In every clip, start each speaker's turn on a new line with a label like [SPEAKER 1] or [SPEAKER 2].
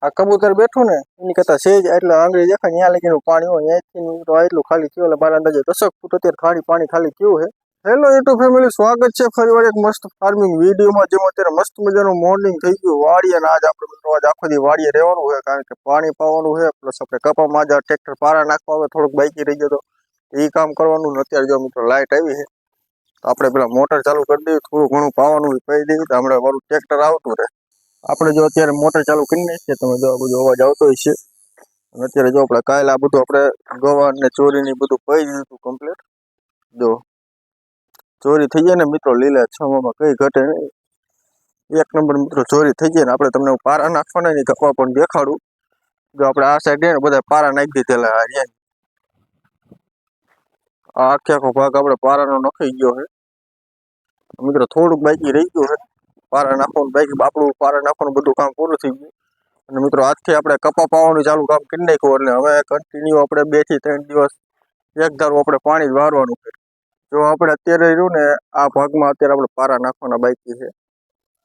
[SPEAKER 1] આ કબૂતર બેઠું ને એની કરતા સેજ એટલે આંગળી દેખાય ત્યાં લગીનું પાણી હોય અહીંયાથી તો એટલું ખાલી થયું એટલે મારા અંદાજે 10 ફૂટ અત્યારે પાણી ખાલી થયું છે. હેલો યુટ્યુબ ફેમિલી, સ્વાગત છે ફરીવાર એક મસ્ત ફાર્મિંગ વિડીયોમાં. જેમાં અત્યારે મસ્ત મજાનું મોર્નિંગ થઈ ગયું વાડીએ, અને આજ આપણે મિત્રો આજ આખો દી વાડીએ રહેવાનું છે, કારણ કે પાણી પાવાનું છે, પ્લસ આપણે કપામાં આજ ટ્રેક્ટર પારા નાખવા આવે, થોડુંક બાકી રહી ગયો તો એ કામ કરવાનું. અત્યારે જો મિત્રો લાઇટ આવી છે તો આપણે પેલા મોટર ચાલુ કરી દઈએ, થોડું ઘણું પાવાનું કહી દઈએ તો હમણાં મારું ટ્રેક્ટર આવતું રહે. આપણે જો અત્યારે મોટર ચાલુ કરી નાખીએ, તમે જો આ બધો અવાજ આવતો હોય છે. અને અત્યારે જો આપણે કાલે આ બધું આપણે ગવાર ને ચોરીને બધું પહી દીધું હતું કમ્પ્લીટ. જો ચોરી થઈ જાય ને મિત્રો, લીલા છમાં કઈ ઘટે નહીં, એક નંબર મિત્રો ચોરી થઈ જાય ને. આપણે તમને પારા નાખવાના નહીં કપા પણ દેખાડું. જો આપણે આ સાઈડ ને બધા પારા નાખી દીધેલા, આખે આખો ભાગ આપણે પારાનો નખાઈ ગયો છે મિત્રો. થોડુંક બાકી રહી ગયું છે પારા નાખવાનું, બાકી આપણું પારા નાખવાનું બધું કામ પૂરું થઈ ગયું. અને મિત્રો આજથી આપણે કપા પાવાનું ચાલુ કામ કરી નાખ્યું, એટલે હવે કન્ટિન્યુ આપણે 2 થી 3 દિવસ એક ધારું આપણે પાણી જ વારવાનું છે. જો આપણે અત્યારે રહ્યું ને આ ભાગમાં અત્યારે આપણે પારા નાખવાના બાકી છે,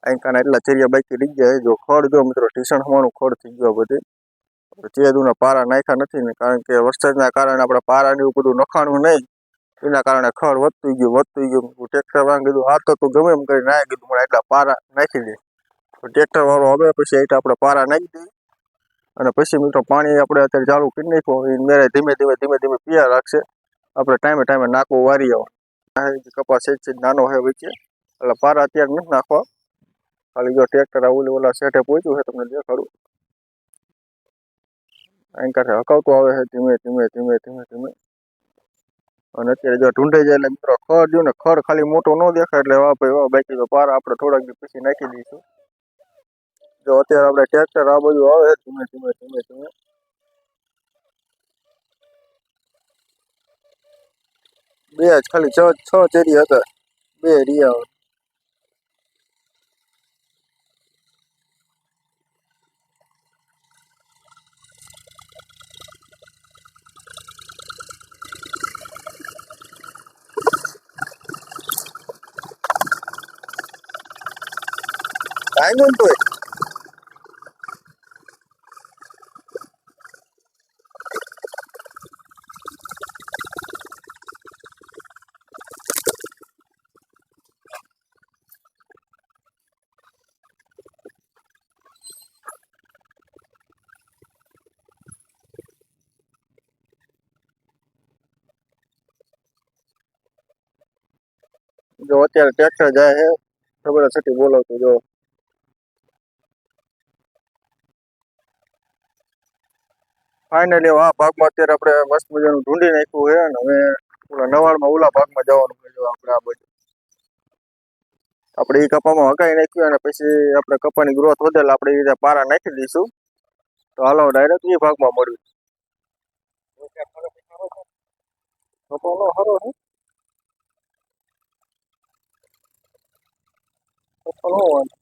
[SPEAKER 1] અહીંકાના એટલા ચરિયા બાકી રહી ગયા. જો ખડ જો મિત્રો ટીસણ હવાનું ખડ થઈ ગયો બધે. ચેદુના પારા નાખ્યા નથી ને, કારણ કે વરસાદના કારણે આપણે પારાને એવું બધું નખાણું નહીં, એના કારણે ખડ વધતું ગયું. ટ્રેક્ટર વાળા કીધું આ તો તું ગમે એમ કરી ના કીધું મને એટલા પારા નાખી દે. તો ટ્રેક્ટર વાળો હવે પછી એટલે આપણે પારા નાખી દઈએ, અને પછી મિત્રો પાણી આપણે અત્યારે ચાલુ કરી નાખ્યું. મેરે ધીમે ધીમે પીયા રાખશે. આપણે ટાઈમે ટાઈમે નાખવું વારી આવવાનું. કપાસ છે નાનો છે વચ્ચે, એટલે પારા અત્યારે નથી નાખવા. ખાલી જો ટ્રેક્ટર ઓલા સેટે પહોંચ્યું છે, તમને દેખાડું. અહીં કાંઠે હકાવતું આવે છે ધીમે. અને અત્યારે જો ઢૂંઢાઈ જાય એટલે મિત્રો ખડ જો ને, ખડ ખાલી મોટો ન દેખાય એટલે વાહ ભાઈ વાહ. બાકી તો પારા આપણે થોડાક દિવસ પછી નાખી દઈશું. જો અત્યારે આપણે ટ્રેક્ટર આ બધું આવે ધીમે. બે જ ખાલી 6 ચેરી હતા, 2 રિયા. કાંઈ નહીં તો જો અત્યારે ટ્રેક્ટર જાય છે, ખબર છતી બોલાવતું. જો ફાઇનલી આ ભાગમાં અત્યારે આપણે મસ્ત મજાનું ઢૂંઢી નાખ્યું છે, અને હવે ઓલા નવાડમાં ઓલા ભાગમાં જવાનું છે. જો આપણે આ બધું આપણે એ કપામાં હકાઈ નાખ્યું, અને પછી આપણે કપાની ગ્રોથ વધે એટલે આપણે એ રીતે પારા નાખી દઈશું. તો હાલો ડાયરેક્ટ એ ભાગમાં મળ્યું. કપાનો સારો છે, કપાનો વાંધો.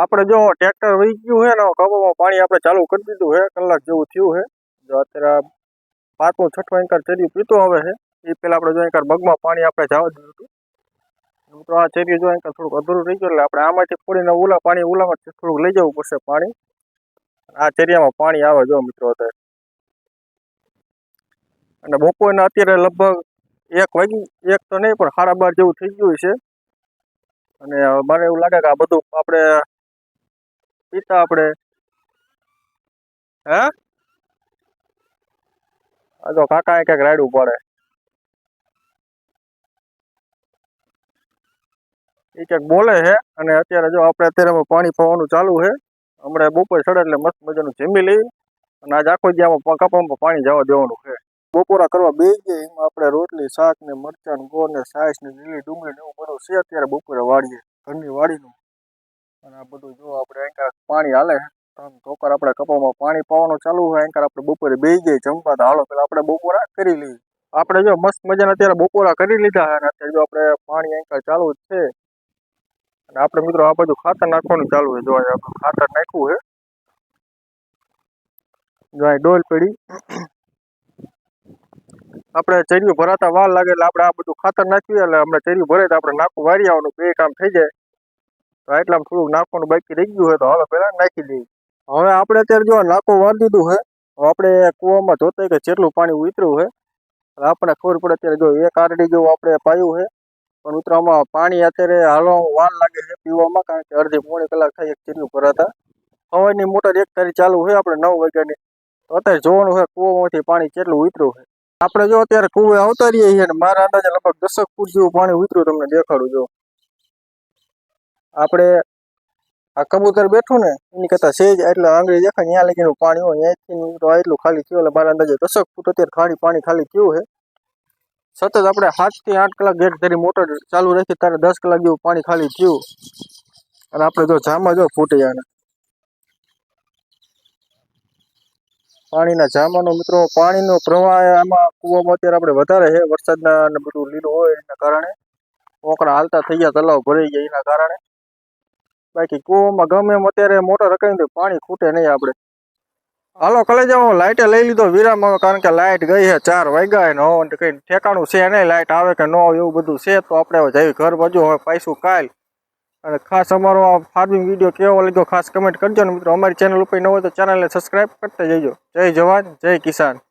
[SPEAKER 1] આપણે જો ટ્રેક્ટર વહી ગયું છે ને, કપામાં પાણી આપણે ચાલુ કરી દીધું છે, કલાક જેવું થયું છે. જો અત્યારે 5મું 6મું એંકર ચેરિયું પીતો આવે છે. એ પહેલાં આપણે જો એંકર મગમાં પાણી આપણે જવા દીધું હતું. મિત્રો આ ચેરિયું જો એંકર થોડુંક અધૂરું રહી ગયું, એટલે આપણે આમાંથી ફોડીને ઓલામાં થોડુંક લઈ જવું પડશે પાણી. આ ચેરિયામાં પાણી આવે જો મિત્રો અત્યારે. અને બપોરના અત્યારે લગભગ 1 વાગી, 1 તો નહીં પણ 12:30 જેવું થઈ ગયું છે. અને મને એવું લાગે કે આ બધું આપણે પીતા આપણે આ તો કાકા ક્યાંક રાયડું પડે એ ક્યાંક બોલે છે અને અત્યારે જો આપણે અત્યારે પાણી પાવાનું ચાલુ છે હમણાં બપોર ચડે એટલે મસ્ત મજાનું જમી લઈ અને આજ આખો દી આમાં કપામાં પાણી જવા દેવાનું છે બપોરા કરવા બેસી ગયા એમાં આપણે રોટલી શાક ને મરચાં ને ગોળ ને સાઈસ ને લીલી ડુંગળી ને એવું બધું છે અત્યારે બપોરે વાળીએ ઘરની વાડીનું અને આ બધું જો આપણે અહીં પાણી હાલે ટોકર આપણે કપામાં પાણી પાવાનું ચાલુ હોય અહીં આપણે બપોરે બેસી ગયા જમવા તો હાલો પેલા આપણે બપોરા કરી લઈએ આપણે જો મસ્ત મજાના અત્યારે બપોરા કરી લીધા અને અત્યારે જો આપણે પાણી અહીં ચાલુ જ છે અને આપણે મિત્રો આ બધું ખાતર નાખવાનું ચાલુ છે જો આપણે ખાતર નાખ્યું છે જો અહીં ડોલ પડી આપણે ચેરિયું ભરાતા વાર લાગે એટલે આપણે આ બધું ખાતર નાખ્યું એટલે આપણે ચેરિયું ભરે તો આપણે નાખું વારી આવવાનું બે કામ થઈ જાય તો એટલામાં થોડુંક નાખવાનું બાકી રહી ગયું હોય તો હાલો પહેલા નાખી દઈએ હવે આપણે અત્યારે જો નાખું વારી દીધું છે આપણે કૂવામાં જોતા કે જેટલું પાણી ઉતર્યું છે એટલે આપણને ખબર પડે અત્યારે જો એક આરડી જેવું આપણે પાયું છે પણ ઉતરામાં પાણી અત્યારે હાલવામાં વાર લાગે છે પીવામાં કારણ કે અડધી પોણી કલાક થાય એક ચેરિયું ભરાતા હવાની મોટર એક તારી ચાલુ હોય આપણે 9 વાગ્યાની તો અત્યારે જોવાનું હોય કૂવામાંથી પાણી કેટલું ઉતર્યું છે આપણે જો અત્યારે કૂવે આવતા રહીએ છીએ અને મારા અંદાજે લગભગ 10 ફૂટ જેવું પાણી ઉતર્યું તમને દેખાડું જો આપણે આ કબૂતર બેઠું ને એની કરતા સેજ એટલે આંગળી દેખાય ત્યાં લગીનું પાણી હોય અહીંથી તો એટલું ખાલી થયું એટલે મારા અંદાજે 10 ફૂટ અત્યારે પાણી ખાલી થયું છે સતત આપણે 7 થી 8 કલાક એક ધરી મોટર ચાલુ રાખી ત્યારે 10 કલાક જેવું પાણી ખાલી થયું અને આપણે જો જામાં જો ફૂટી જાય પાણીના જામાનો મિત્રો પાણીનો પ્રવાહ આમાં કૂવામાં અત્યારે આપણે વધારે છે વરસાદના અને બધું લીલું હોય એના કારણે ઓકરા હાલતા થઈ ગયા તલાવ ભરાઈ ગયા એના કારણે બાકી કૂવામાં ગમે એમ અત્યારે મોટર રખાવી તો પાણી ખૂટે નહીં આપણે હાલો કલે જાઓ લાઇટે લઈ લીધો વિરામ કારણ કે લાઇટ ગઈ છે 4 વાગ્યા ને હવે કઈ ઠેકાણું છે નહીં લાઇટ આવે કે ન આવે એવું બધું છે તો આપણે હવે જઈ ઘર બાજુ હવે પાછું કાલ અને ખાસ અમારો આ ફાર્મિંગ વિડીયો કેવો લાગ્યો ખાસ કમેન્ટ કરજો ને મિત્રો અમારી ચેનલ ઉપર ન હોય તો ચેનલને સબસ્ક્રાઈબ કરતા જજો જય જવાન જય કિસાન